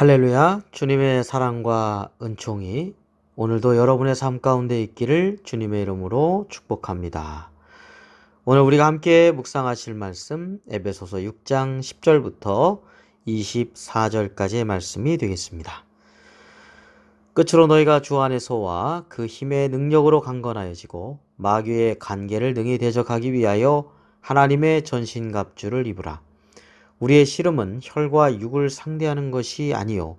할렐루야, 주님의 사랑과 은총이 오늘도 여러분의 삶 가운데 있기를 주님의 이름으로 축복합니다. 오늘 우리가 함께 묵상하실 말씀 에베소서 6장 10절부터 24절까지의 말씀이 되겠습니다. 끝으로 너희가 주 안에서와 그 힘의 능력으로 강건하여지고 마귀의 간계를 능히 대적하기 위하여 하나님의 전신갑주를 입으라. 우리의 씨름은 혈과 육을 상대하는 것이 아니요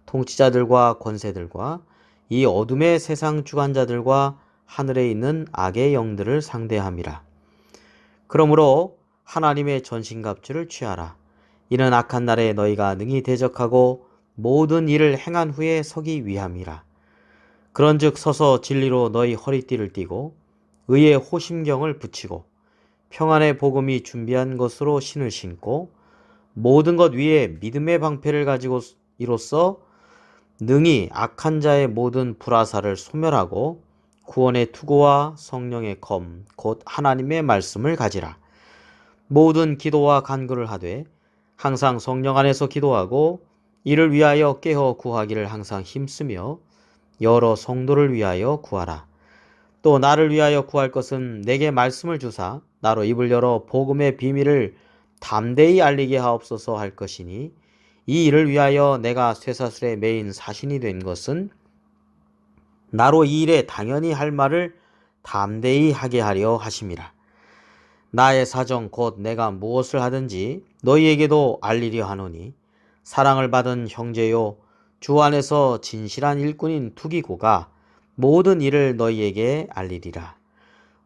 통치자들과 권세들과 이 어둠의 세상 주관자들과 하늘에 있는 악의 영들을 상대함이라. 그러므로 하나님의 전신갑주를 취하라. 이는 악한 날에 너희가 능히 대적하고 모든 일을 행한 후에 서기 위함이라. 그런즉 서서 진리로 너희 허리띠를 띠고 의의 호심경을 붙이고 평안의 복음이 준비한 것으로 신을 신고 모든 것 위에 믿음의 방패를 가지고 이로써 능히 악한 자의 모든 불화살을 소멸하고 구원의 투구와 성령의 검, 곧 하나님의 말씀을 가지라. 모든 기도와 간구를 하되 항상 성령 안에서 기도하고 이를 위하여 깨어 구하기를 항상 힘쓰며 여러 성도를 위하여 구하라. 또 나를 위하여 구할 것은 내게 말씀을 주사 나로 입을 열어 복음의 비밀을 담대히 알리게 하옵소서 할 것이니 이 일을 위하여 내가 쇠사슬에 매인 사신이 된 것은 나로 이 일에 당연히 할 말을 담대히 하게 하려 하심이라. 나의 사정 곧 내가 무엇을 하든지 너희에게도 알리려 하노니 사랑을 받은 형제요 주 안에서 진실한 일꾼인 투기고가 모든 일을 너희에게 알리리라.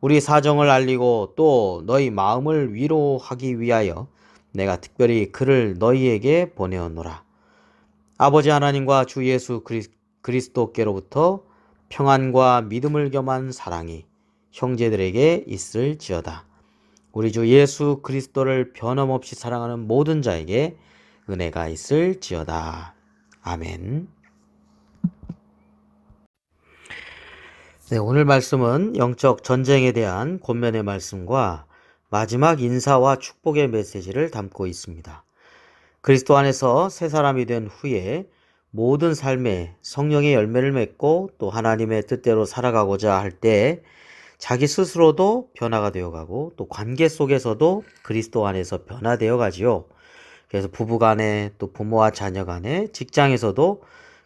우리 사정을 알리고 또 너희 마음을 위로하기 위하여 내가 특별히 그를 너희에게 보내었노라. 아버지 하나님과 주 예수 그리스도께로부터 평안과 믿음을 겸한 사랑이 형제들에게 있을지어다. 우리 주 예수 그리스도를 변함없이 사랑하는 모든 자에게 은혜가 있을지어다. 아멘. 네, 오늘 말씀은 영적 전쟁에 대한 권면의 말씀과 마지막 인사와 축복의 메시지를 담고 있습니다. 그리스도 안에서 새 사람이 된 후에 모든 삶에 성령의 열매를 맺고 또 하나님의 뜻대로 살아가고자 할 때 자기 스스로도 변화가 되어가고 또 관계 속에서도 그리스도 안에서 변화되어 가지요. 그래서 부부 간에 또 부모와 자녀 간에 직장에서도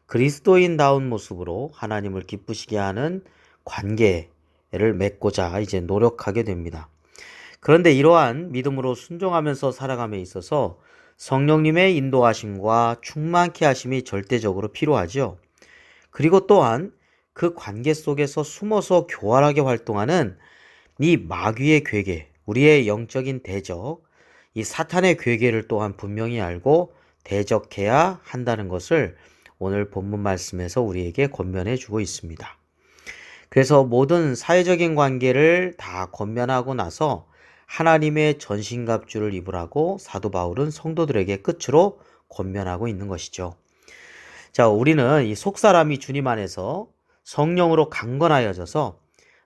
그리스도인다운 모습으로 하나님을 기쁘시게 하는 관계를 맺고자 이제 노력하게 됩니다. 그런데 이러한 믿음으로 순종하면서 살아감에 있어서 성령님의 인도하심과 충만케 하심이 절대적으로 필요하죠. 그리고 또한 그 관계 속에서 숨어서 교활하게 활동하는 이 마귀의 괴계, 우리의 영적인 대적, 이 사탄의 괴계를 또한 분명히 알고 대적해야 한다는 것을 오늘 본문 말씀에서 우리에게 권면해 주고 있습니다. 그래서 모든 사회적인 관계를 다 권면하고 나서 하나님의 전신갑주를 입으라고 사도 바울은 성도들에게 끝으로 권면하고 있는 것이죠. 자, 우리는 이 속사람이 주님 안에서 성령으로 강건하여져서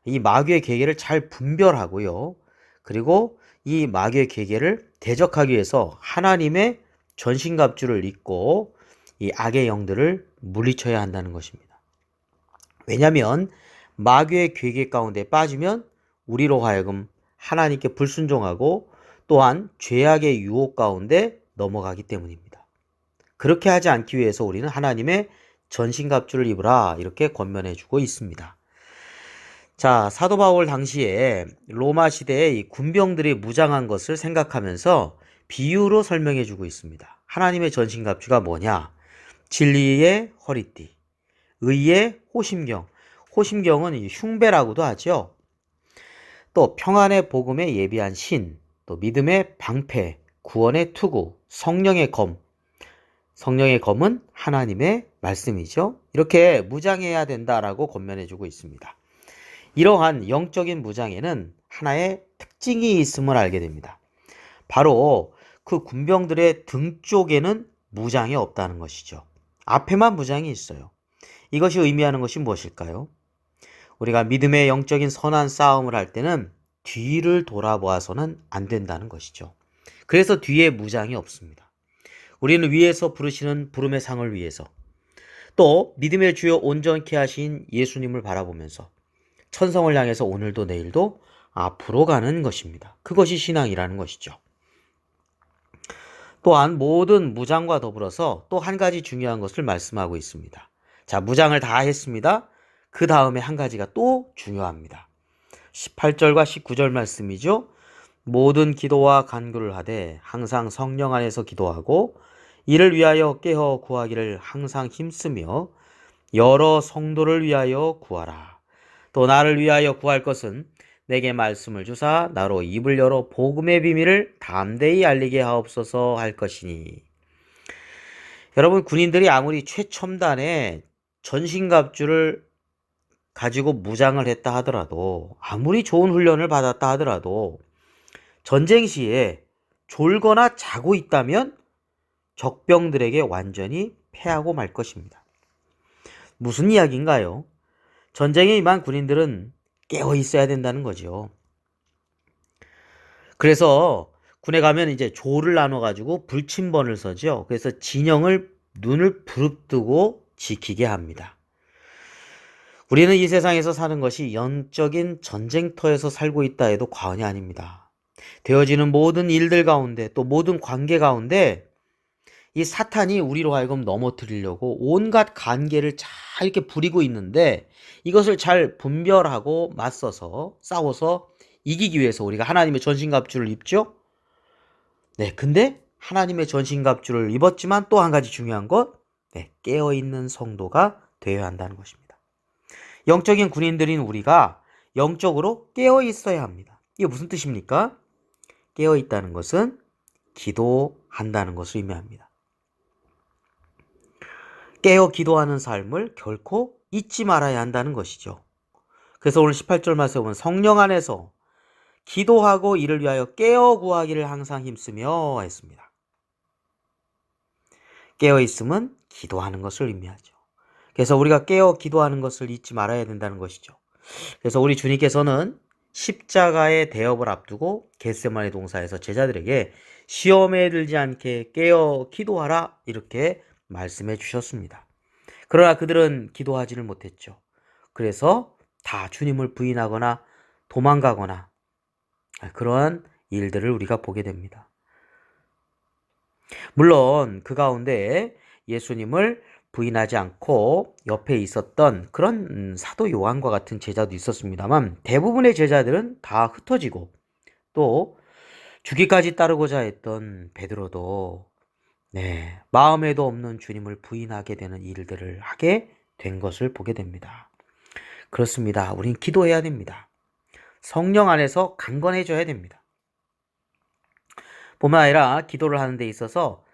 이 마귀의 계계를 잘 분별하고요. 그리고 이 마귀의 계계를 대적하기 위해서 하나님의 전신갑주를 입고 이 악의 영들을 물리쳐야 한다는 것입니다. 왜냐하면 마귀의 괴계 가운데 빠지면 우리로 하여금 하나님께 불순종하고 또한 죄악의 유혹 가운데 넘어가기 때문입니다. 그렇게 하지 않기 위해서 우리는 하나님의 전신갑주를 입으라 이렇게 권면해 주고 있습니다. 자, 사도 바울 당시에 로마 시대의 이 군병들이 무장한 것을 생각하면서 비유로 설명해 주고 있습니다. 하나님의 전신갑주가 뭐냐? 진리의 허리띠, 의의 호심경, 호심경은 흉배라고도 하죠. 또 평안의 복음에 예비한 신, 또 믿음의 방패, 구원의 투구, 성령의 검. 성령의 검은 하나님의 말씀이죠. 이렇게 무장해야 된다라고 권면해주고 있습니다. 이러한 영적인 무장에는 하나의 특징이 있음을 알게 됩니다. 바로 그 군병들의 등 쪽에는 무장이 없다는 것이죠. 앞에만 무장이 있어요. 이것이 의미하는 것이 무엇일까요? 우리가 믿음의 영적인 선한 싸움을 할 때는 뒤를 돌아보아서는 안 된다는 것이죠. 그래서 뒤에 무장이 없습니다. 우리는 위에서 부르시는 부름의 상을 위해서, 또 믿음의 주여 온전케 하신 예수님을 바라보면서 천성을 향해서 오늘도 내일도 앞으로 가는 것입니다. 그것이 신앙이라는 것이죠. 또한 모든 무장과 더불어서 또 한 가지 중요한 것을 말씀하고 있습니다. 자, 무장을 다 했습니다. 그 다음에 한 가지가 또 중요합니다. 18절과 19절 말씀이죠. 모든 기도와 간구를 하되 항상 성령 안에서 기도하고 이를 위하여 깨어 구하기를 항상 힘쓰며 여러 성도를 위하여 구하라. 또 나를 위하여 구할 것은 내게 말씀을 주사 나로 입을 열어 복음의 비밀을 담대히 알리게 하옵소서 할 것이니. 여러분, 군인들이 아무리 최첨단의 전신갑주를 가지고 무장을 했다 하더라도, 아무리 좋은 훈련을 받았다 하더라도 전쟁 시에 졸거나 자고 있다면 적병들에게 완전히 패하고 말 것입니다. 무슨 이야기인가요? 전쟁에 임한 군인들은 깨어 있어야 된다는 거죠. 그래서 군에 가면 이제 조를 나눠가지고 불침번을 서죠. 그래서 진영을 눈을 부릅뜨고 지키게 합니다. 우리는 이 세상에서 사는 것이 영적인 전쟁터에서 살고 있다 해도 과언이 아닙니다. 되어지는 모든 일들 가운데 또 모든 관계 가운데 이 사탄이 우리로 하여금 넘어뜨리려고 온갖 관계를 잘 이렇게 부리고 있는데, 이것을 잘 분별하고 맞서서 싸워서 이기기 위해서 우리가 하나님의 전신갑주를 입죠. 네, 근데 하나님의 전신갑주를 입었지만 또 한 가지 중요한 것, 깨어있는 성도가 되어야 한다는 것입니다. 영적인 군인들인 우리가 영적으로 깨어 있어야 합니다. 이게 무슨 뜻입니까? 깨어 있다는 것은 기도한다는 것을 의미합니다. 깨어 기도하는 삶을 결코 잊지 말아야 한다는 것이죠. 그래서 오늘 18절 말씀에 보면 성령 안에서 기도하고 이를 위하여 깨어 구하기를 항상 힘쓰며 했습니다. 깨어 있음은 기도하는 것을 의미하죠. 그래서 우리가 깨어 기도하는 것을 잊지 말아야 된다는 것이죠. 그래서 우리 주님께서는 십자가의 대업을 앞두고 겟세마네 동산에서 제자들에게 시험에 들지 않게 깨어 기도하라 이렇게 말씀해 주셨습니다. 그러나 그들은 기도하지를 못했죠. 그래서 다 주님을 부인하거나 도망가거나 그러한 일들을 우리가 보게 됩니다. 물론 그 가운데 예수님을 부인하지 않고 옆에 있었던 그런 사도 요한과 같은 제자도 있었습니다만, 대부분의 제자들은 다 흩어지고 또 죽기까지 따르고자 했던 베드로도 마음에도 없는 주님을 부인하게 되는 일들을 하게 된 것을 보게 됩니다. 그렇습니다. 우린 기도해야 됩니다. 성령 안에서 강건해져야 됩니다. 뿐만 아니라 기도를 하는 데 있어서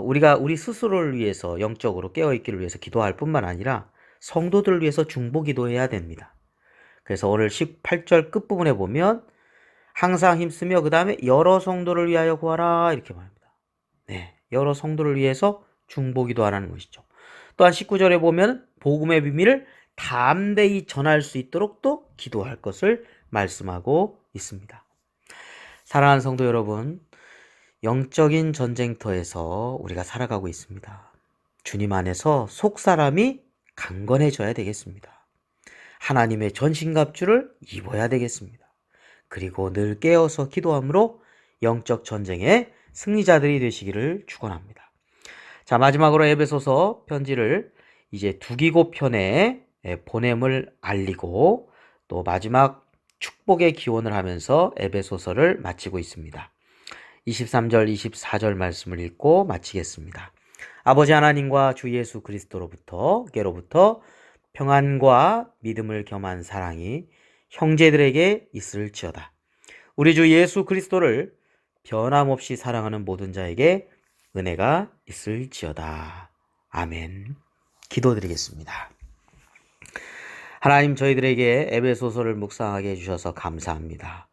우리가 우리 스스로를 위해서 영적으로 깨어있기를 위해서 기도할 뿐만 아니라 성도들을 위해서 중보 기도해야 됩니다. 그래서 오늘 18절 끝부분에 보면 항상 힘쓰며 그 다음에 여러 성도를 위하여 구하라 이렇게 말합니다. 여러 성도를 위해서 중보 기도하라는 것이죠. 또한 19절에 보면 복음의 비밀을 담대히 전할 수 있도록 또 기도할 것을 말씀하고 있습니다. 사랑하는 성도 여러분, 영적인 전쟁터에서 우리가 살아가고 있습니다. 주님 안에서 속사람이 강건해져야 되겠습니다. 하나님의 전신갑주를 입어야 되겠습니다. 그리고 늘 깨어서 기도함으로 영적 전쟁의 승리자들이 되시기를 축원합니다. 자, 마지막으로 에베소서 편지를 이제 두기고 편에 보냄을 알리고 또 마지막 축복의 기원을 하면서 에베소서를 마치고 있습니다. 23절, 24절 말씀을 읽고 마치겠습니다. 아버지 하나님과 주 예수 그리스도로부터 평안과 믿음을 겸한 사랑이 형제들에게 있을지어다. 우리 주 예수 그리스도를 변함없이 사랑하는 모든 자에게 은혜가 있을지어다. 아멘. 기도드리겠습니다. 하나님, 저희들에게 에베소서를 묵상하게 해주셔서 감사합니다.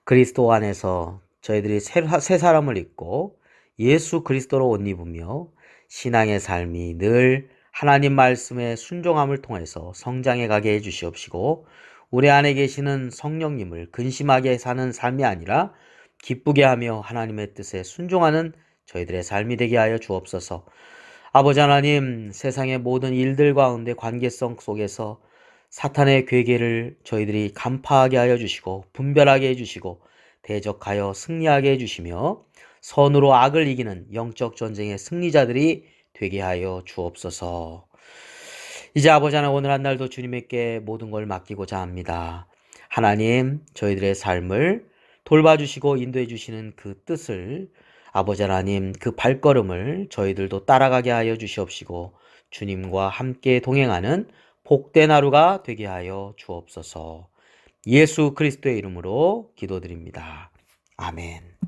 그리스도 안에서 저희들이 새 사람을 입고 예수 그리스도로 옷 입으며 신앙의 삶이 늘 하나님 말씀의 순종함을 통해서 성장해 가게 해주시옵시고, 우리 안에 계시는 성령님을 근심하게 사는 삶이 아니라 기쁘게 하며 하나님의 뜻에 순종하는 저희들의 삶이 되게 하여 주옵소서. 아버지 하나님, 세상의 모든 일들 가운데 관계성 속에서 사탄의 괴계를 저희들이 간파하게 하여 주시고 분별하게 해주시고 대적하여 승리하게 해주시며 선으로 악을 이기는 영적 전쟁의 승리자들이 되게 하여 주옵소서. 이제 아버지 하나님, 오늘 한 날도 주님께 모든 걸 맡기고자 합니다. 하나님, 저희들의 삶을 돌봐주시고 인도해 주시는 그 뜻을, 아버지 하나님, 그 발걸음을 저희들도 따라가게 하여 주시옵시고 주님과 함께 동행하는 복된 하루가 되게 하여 주옵소서. 예수 그리스도의 이름으로 기도드립니다. 아멘.